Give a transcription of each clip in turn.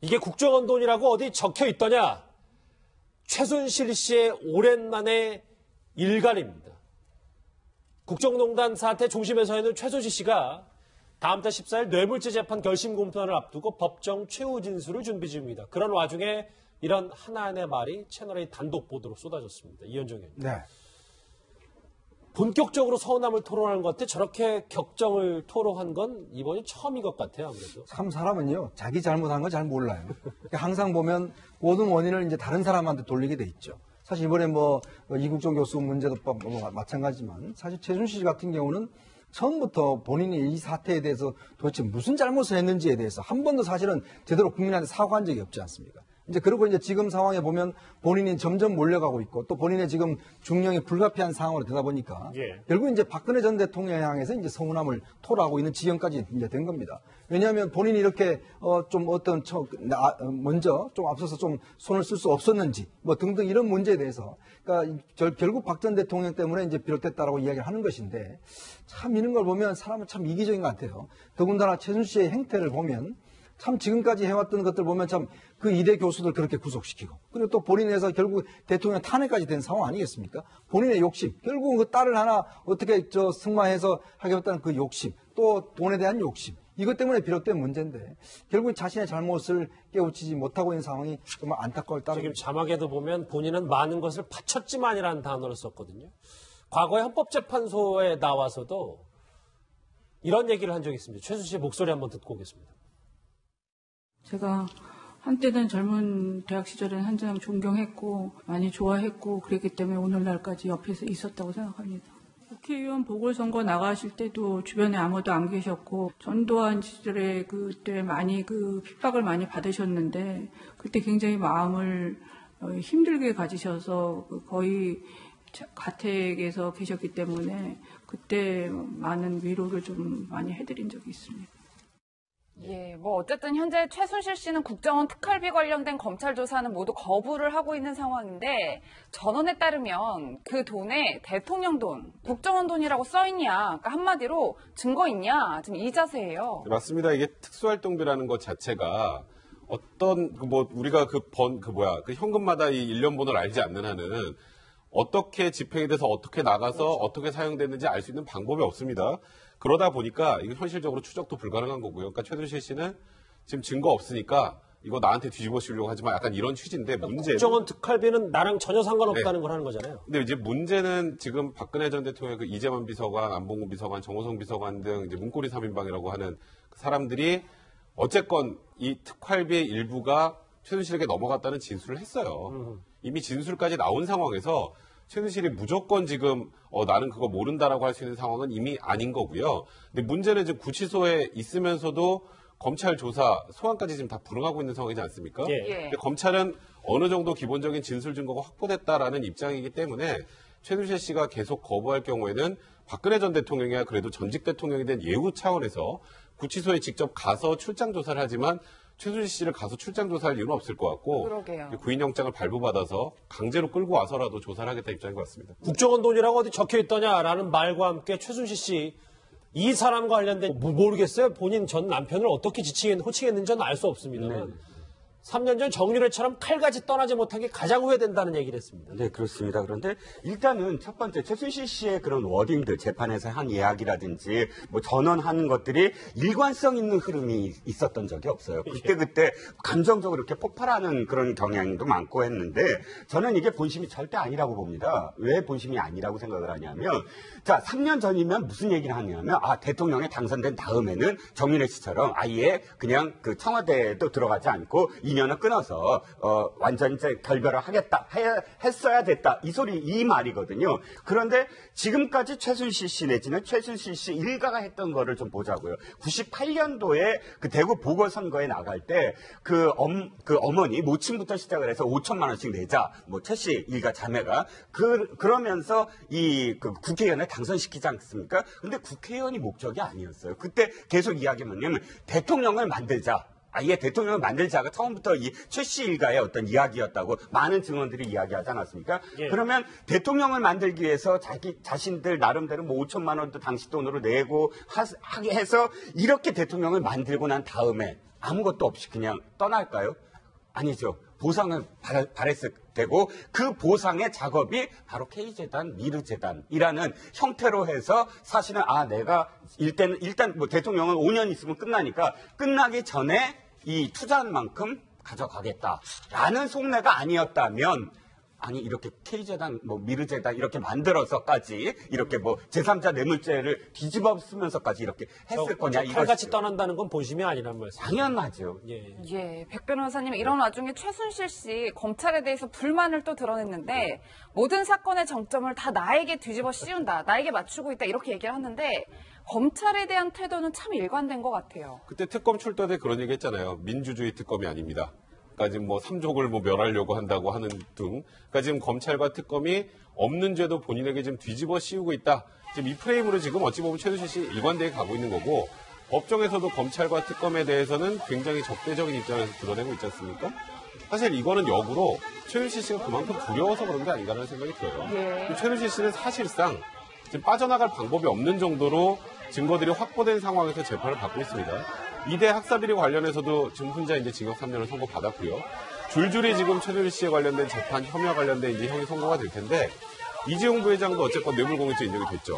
이게 국정원 돈이라고 어디 적혀 있더냐? 최순실 씨의 오랜만에 일갈입니다. 국정농단 사태 중심에 서 있는 최순실 씨가 다음 달 14일 뇌물죄 재판 결심 공판을 앞두고 법정 최후 진술을 준비 중입니다. 그런 와중에 이런 하나의 말이 채널A 단독 보도로 쏟아졌습니다. 이현정 의원님. 네. 본격적으로 서운함을 토론하는 것 같아 저렇게 격정을 토로한 건 이번이 처음인 것 같아요. 아무래도. 참 사람은요, 자기 잘못한 거 잘 몰라요. 항상 보면 모든 원인을 이제 다른 사람한테 돌리게 돼 있죠. 사실 이번에 이국종 교수 문제도 마찬가지지만 사실 최순실 씨 같은 경우는 처음부터 본인이 이 사태에 대해서 도대체 무슨 잘못을 했는지에 대해서 한 번도 사실은 제대로 국민한테 사과한 적이 없지 않습니까? 그리고 지금 상황에 보면 본인이 점점 몰려가고 있고 또 본인의 지금 중령이 불가피한 상황으로 되다 보니까 결국 박근혜 전 대통령을 향해서 서운함을 토로하고 있는 지경까지 된 겁니다. 왜냐하면 본인이 이렇게 먼저 좀 앞서서 좀 손을 쓸 수 없었는지 등등 이런 문제에 대해서 그러니까 결국 박 전 대통령 때문에 비롯됐다라고 이야기를 하는 것인데 참 이런 걸 보면 사람은 참 이기적인 것 같아요. 더군다나 최순실 씨의 행태를 보면 참 지금까지 해왔던 것들 보면 참 그 이대 교수들 그렇게 구속시키고 그리고 또 본인에서 결국 대통령 탄핵까지 된 상황 아니겠습니까? 본인의 욕심, 결국은 그 딸을 하나 어떻게 승마해서 하겠다는 그 욕심, 또 돈에 대한 욕심, 이것 때문에 비롯된 문제인데 결국 자신의 잘못을 깨우치지 못하고 있는 상황이 정말 안타까울 따름입니다. 지금 자막에도 보면 본인은 많은 것을 바쳤지만이라는 단어를 썼거든요. 과거에 헌법재판소에 나와서도 이런 얘기를 한 적이 있습니다. 최순실 씨의 목소리 한번 듣고 오겠습니다. 제가 한때는 젊은 대학 시절에는 한참 존경했고 많이 좋아했고 그랬기 때문에 오늘날까지 옆에서 있었다고 생각합니다. 국회의원 보궐선거 나가실 때도 주변에 아무도 안 계셨고 전두환 시절에 그때 많이 핍박을 많이 받으셨는데 그때 굉장히 마음을 힘들게 가지셔서 거의 가택에서 계셨기 때문에 그때 많은 위로를 좀 많이 해드린 적이 있습니다. 예, 어쨌든 현재 최순실 씨는 국정원 특활비 관련된 검찰 조사는 모두 거부를 하고 있는 상황인데 전원에 따르면 그 돈에 대통령 돈, 국정원 돈이라고 써있냐, 그러니까 한마디로 증거 있냐, 지금 이 자세예요. 맞습니다. 이게 특수활동비라는 것 자체가 어떤 우리가 그 현금마다 이 일련번호를 알지 않는 한은 어떻게 집행이 돼서 어떻게 나가서 그렇죠. 어떻게 사용됐는지 알 수 있는 방법이 없습니다. 그러다 보니까 이거 현실적으로 추적도 불가능한 거고요. 그러니까 최순실 씨는 지금 증거 없으니까 이거 나한테 뒤집어 씌우려고 하지만 약간 이런 취지인데 문제는 국정원 특활비는 나랑 전혀 상관없다는 걸 하는 거잖아요. 근데 이제 문제는 지금 박근혜 전 대통령의 그 이재만 비서관, 안봉근 비서관, 정호성 비서관 등 이제 문고리 3인방이라고 하는 그 사람들이 어쨌건 이 특활비의 일부가 최순실에게 넘어갔다는 진술을 했어요. 이미 진술까지 나온 상황에서 최순실이 무조건 지금 나는 그거 모른다라고 할 수 있는 상황은 이미 아닌 거고요. 근데 문제는 지금 구치소에 있으면서도 검찰 조사 소환까지 지금 다 불응하고 있는 상황이지 않습니까? 근데 검찰은 어느 정도 기본적인 진술 증거가 확보됐다라는 입장이기 때문에 최순실 씨가 계속 거부할 경우에는 박근혜 전 대통령이야 그래도 전직 대통령이 된 예우 차원에서 구치소에 직접 가서 출장 조사를 하지만 최순실 씨를 가서 출장 조사할 이유는 없을 것 같고 그러게요. 구인영장을 발부받아서 강제로 끌고 와서라도 조사를 하겠다 입장인 것 같습니다. 국정원 돈이라고 어디 적혀 있더냐라는 말과 함께 최순실 씨 이 사람과 관련된 모르겠어요. 본인 전 남편을 어떻게 호칭했는지 저는 알 수 없습니다만 3년 전 정유래처럼 칼같이 떠나지 못한 게 가장 후회된다는 얘기를 했습니다. 네, 그렇습니다. 그런데 일단은 첫 번째 최순실 씨의 그런 워딩들, 재판에서 한 이야기라든지 전언하는 것들이 일관성 있는 흐름이 있었던 적이 없어요. 그때 감정적으로 이렇게 폭발하는 그런 경향도 많고 했는데 저는 이게 본심이 절대 아니라고 봅니다. 왜 본심이 아니라고 생각을 하냐면 자, 3년 전이면 무슨 얘기를 하냐면 대통령에 당선된 다음에는 정윤회 씨처럼 아예 그냥 그 청와대에도 들어가지 않고 인연을 끊어서 완전히 결별을 하겠다 했어야 됐다 이 말이거든요. 그런데 지금까지 최순실 씨 내지는 최순실 씨 일가가 했던 거를 좀 보자고요. 98년도에 그 대구 보궐선거에 나갈 때 그 어머니 모친부터 시작을 해서 5천만 원씩 내자 최 씨 일가 자매가 그러면서 그 국회의원을 당선시키지 않습니까? 근데 국회의원이 목적이 아니었어요. 그때 계속 이야기하면 대통령을 만들자. 아예 대통령을 만들자가 처음부터 이 최 씨 일가의 어떤 이야기였다고 많은 증언들이 이야기하지 않았습니까? 그러면 대통령을 만들기 위해서 자신들 나름대로 5천만 원도 당시 돈으로 내고 하게 해서 이렇게 대통령을 만들고 난 다음에 아무것도 없이 그냥 떠날까요? 아니죠. 보상을 바랬을 되고 그 보상의 작업이 바로 K재단, 미르재단이라는 형태로 해서 사실은 내가 일단 뭐 대통령은 5년 있으면 끝나니까 끝나기 전에 이 투자한 만큼 가져가겠다라는 속내가 아니었다면 아니 이렇게 K재단, 뭐 미르재단 이렇게 만들어서까지 이렇게 뭐 제3자 뇌물죄를 뒤집어 쓰면서까지 이렇게 했을 거냐 칼같이 떠난다는 건 본심이 아니란 말씀. 당연하죠. 예, 백 변호사님 이런 와중에 최순실 씨 검찰에 대해서 불만을 또 드러냈는데 모든 사건의 정점을 다 나에게 뒤집어 씌운다, 나에게 맞추고 있다 이렇게 얘기를 하는데 검찰에 대한 태도는 참 일관된 것 같아요. 그때 특검 출두할 때 그런 얘기 했잖아요. 민주주의 특검이 아닙니다. 그러니까 지금 뭐 3족을 뭐 멸하려고 한다고 하는 등, 그러니까 지금 검찰과 특검이 없는 죄도 본인에게 지금 뒤집어 씌우고 있다. 지금 이 프레임으로 지금 어찌 보면 최순실 씨 일관되게 가고 있는 거고, 법정에서도 검찰과 특검에 대해서는 굉장히 적대적인 입장을 드러내고 있지 않습니까? 사실 이거는 역으로 최순실 씨가 그만큼 두려워서 그런 게 아닌가라는 생각이 들어요. 최순실 씨는 사실상 지금 빠져나갈 방법이 없는 정도로 증거들이 확보된 상황에서 재판을 받고 있습니다. 이대 학사비리 관련해서도 지금 혼자 이제 징역 3년을 선고받았고요. 줄줄이 지금 최순실 씨에 관련된 재판 혐의와 관련된 이제 형이 선고가 될 텐데, 이재용 부회장도 어쨌건 뇌물공여죄 인정이 됐죠.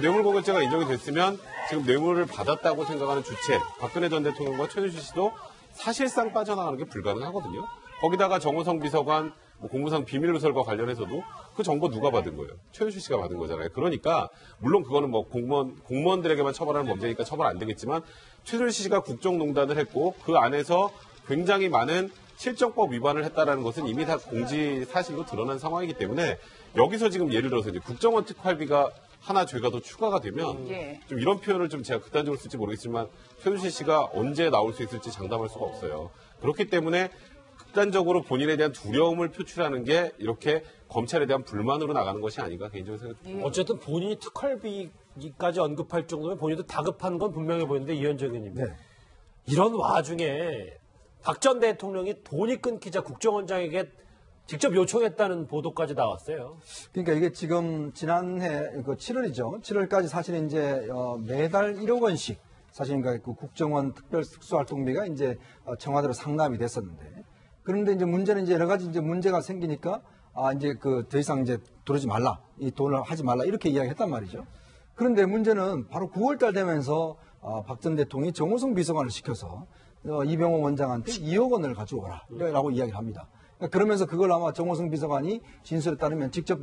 뇌물공여죄가 인정이 됐으면 지금 뇌물을 받았다고 생각하는 주체, 박근혜 전 대통령과 최순실 씨도 사실상 빠져나가는 게 불가능하거든요. 거기다가 정호성 비서관 공무상 비밀누설과 관련해서도 그 정보 누가 받은 거예요? 최순실 씨가 받은 거잖아요. 그러니까 물론 그거는 뭐 공무원들에게만 처벌하는 범죄니까 처벌 안 되겠지만, 최순실 씨가 국정농단을 했고 그 안에서 굉장히 많은 실정법 위반을 했다라는 것은 이미 다 공지 사실로 드러난 상황이기 때문에, 여기서 지금 예를 들어서 이제 국정원 특활비가 하나 죄가 더 추가가 되면 좀 이런 표현을 좀 제가 극단적으로 쓸지 모르겠지만 최순실 씨가 언제 나올 수 있을지 장담할 수가 없어요. 그렇기 때문에 극단적으로 본인에 대한 두려움을 표출하는 게 이렇게 검찰에 대한 불만으로 나가는 것이 아닌가 개인적으로 생각합니다. 어쨌든 본인이 특활비까지 언급할 정도면 본인도 다급한 건 분명해 보이는데, 이현정 의원님. 이런 와중에 박 전 대통령이 돈이 끊기자 국정원장에게 직접 요청했다는 보도까지 나왔어요. 그러니까 이게 지금 지난해 7월이죠. 7월까지 사실 이제 매달 1억 원씩 사실 그러니까 그 국정원 특별 특수활동비가 이제 청와대로 상납이 됐었는데, 그런데 이제 문제는 이제 여러 가지 이제 문제가 생기니까 이제 더 이상 이제 들어오지 말라, 이 돈을 하지 말라 이렇게 이야기했단 말이죠. 그런데 문제는 바로 9월달 되면서 박 전 대통령이 정호성 비서관을 시켜서 이병호 원장한테 2억 원을 가져오라라고 이야기를 합니다. 그러면서 그걸 아마 정호성 비서관이 진술에 따르면 직접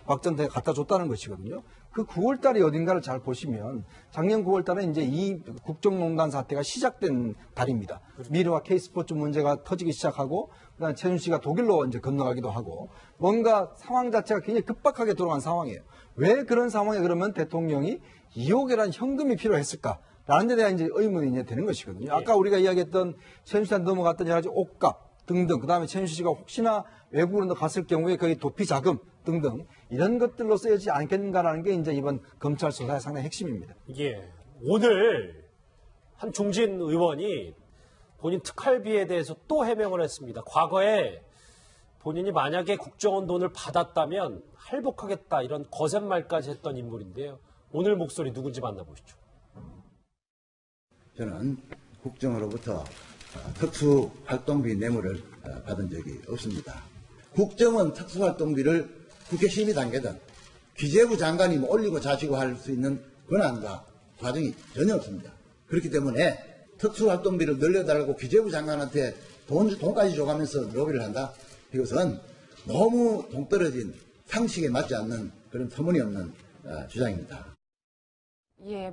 박 전 대통령에 갖다 줬다는 것이거든요. 그 9월달이 어딘가를 잘 보시면 작년 9월달에 이제 이 국정농단 사태가 시작된 달입니다. 미르와 K스포츠 문제가 터지기 시작하고, 그다음에 최순실 씨가 독일로 이제 건너가기도 하고, 뭔가 상황 자체가 굉장히 급박하게 돌아간 상황이에요. 왜 그런 상황에 그러면 대통령이 2억이라는 현금이 필요했을까? 라는 데 대한 이제 의문이 이제 되는 것이거든요. 아까 우리가 이야기했던 최순실 씨한테 넘어갔던 여러 가지 옷값 등등, 그 다음에 최순실 씨가 혹시나 외국으로 갔을 경우에 거기 도피 자금 등등 이런 것들로 쓰여지지 않겠는가라는 게 이제 이번 검찰 수사의 상당히 핵심입니다. 오늘 한 중진 의원이 본인 특활비에 대해서 또 해명을 했습니다. 과거에 본인이 만약에 국정원 돈을 받았다면 할복하겠다 이런 거짓말까지 했던 인물인데요. 오늘 목소리 누군지 만나보시죠. 저는 국정으로부터 특수활동비 뇌물을 받은 적이 없습니다. 국정원 특수활동비를 국회 심의 단계든 기재부 장관이 올리고 자시고 할 수 있는 권한과 과정이 전혀 없습니다. 그렇기 때문에 특수활동비를 늘려달라고 기재부 장관한테 돈까지 줘가면서 로비를 한다? 이것은 너무 동떨어진 상식에 맞지 않는 그런 터무니없는 주장입니다.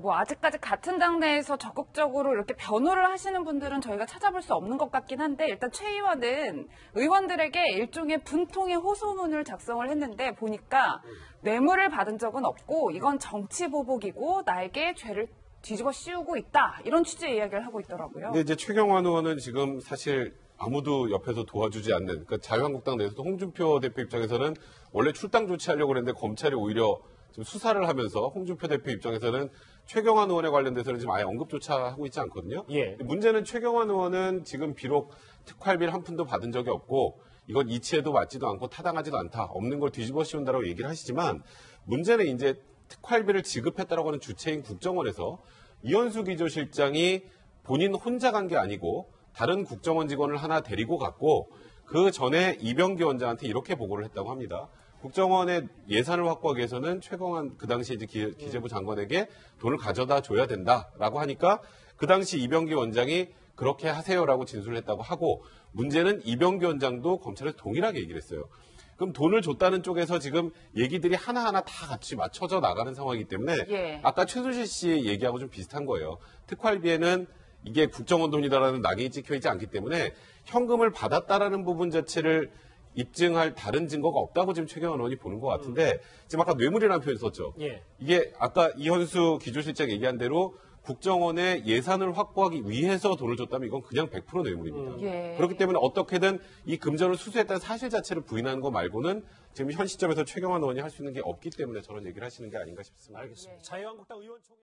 뭐 아직까지 같은 당내에서 적극적으로 이렇게 변호를 하시는 분들은 저희가 찾아볼 수 없는 것 같긴 한데, 일단 최 의원은 의원들에게 일종의 분통의 호소문을 작성을 했는데, 보니까 뇌물을 받은 적은 없고 이건 정치 보복이고 나에게 죄를 뒤집어 씌우고 있다, 이런 취지의 이야기를 하고 있더라고요. 근데 이제 최경환 의원은 지금 사실 아무도 옆에서 도와주지 않는, 그러니까 자유한국당 내에서도 홍준표 대표 입장에서는 원래 출당 조치하려고 했는데 검찰이 오히려 지금 수사를 하면서 홍준표 대표 입장에서는 최경환 의원에 관련돼서는 지금 아예 언급조차 하고 있지 않거든요. 문제는 최경환 의원은 지금 비록 특활비를 한 푼도 받은 적이 없고 이건 이치에도 맞지도 않고 타당하지도 않다, 없는 걸 뒤집어 씌운다라고 얘기를 하시지만, 문제는 이제 특활비를 지급했다라고 하는 주체인 국정원에서 이현수 기조실장이 본인 혼자 간 게 아니고 다른 국정원 직원을 하나 데리고 갔고 그 전에 이병기 원장한테 이렇게 보고를 했다고 합니다. 국정원의 예산을 확보하기 위해서는 최경환 그 당시 이제 기재부 장관에게 돈을 가져다 줘야 된다라고 하니까 그 당시 이병기 원장이 그렇게 하세요라고 진술을 했다고 하고 문제는 이병기 원장도 검찰에서 동일하게 얘기를 했어요. 그럼 돈을 줬다는 쪽에서 지금 얘기들이 하나하나 다 같이 맞춰져 나가는 상황이기 때문에 예. 아까 최순실 씨 얘기하고 좀 비슷한 거예요. 특활비에는 이게 국정원 돈이다라는 낙인이 찍혀 있지 않기 때문에 현금을 받았다라는 부분 자체를 입증할 다른 증거가 없다고 지금 최경환 의원이 보는 것 같은데 지금 아까 뇌물이라는 표현 썼죠. 예. 이게 아까 이현수 기조실장 얘기한 대로 국정원의 예산을 확보하기 위해서 돈을 줬다면 이건 그냥 100% 뇌물입니다. 예. 그렇기 때문에 어떻게든 이 금전을 수수했다는 사실 자체를 부인하는 거 말고는 지금 현 시점에서 최경환 의원이 할 수 있는 게 없기 때문에 저런 얘기를 하시는 게 아닌가 싶습니다. 알겠습니다. 자유한국당 의원 총회